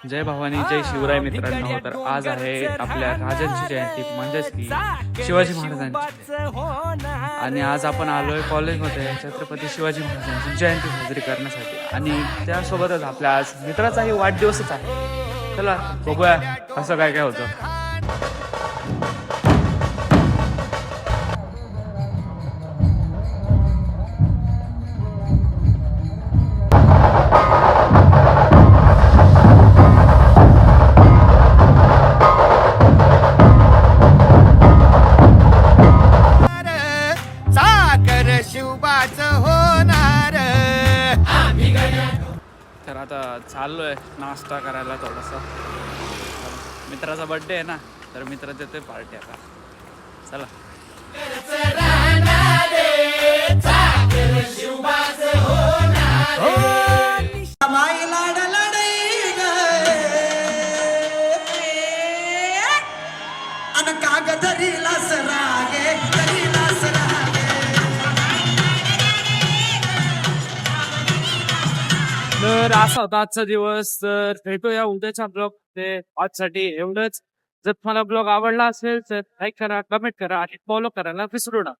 जय भवानी जय शिवराय मित्रांनो. तर आज आहे आपल्या राजांची जयंती म्हणजेच की शिवाजी महाराजांची. आणि आज आपण आलोय कॉलेजमध्ये छत्रपती शिवाजी महाराजांची जयंती साजरी करण्यासाठी आणि त्यासोबतच आपल्या आज मित्राचाही वाढदिवसच आहे. चला बघूया कसं काय काय होतं. शिवबाच होणार. तर आता चाललोय नाश्ता करायला थोडासा. मित्राचा बर्थडे आहे ना, तर मित्र देतोय पार्टी आता. चला माई लाड लढई ग अन कागदरीला सरागे दरीला सरागे. तर असा होता आजचा दिवस. तर भेटूया उद्याच्या ब्लॉग. ते आजसाठी एवढंच. जर तुम्हाला ब्लॉग आवडला असेल तर लाईक करा, कमेंट करा आणि फॉलो करायला विसरू नका.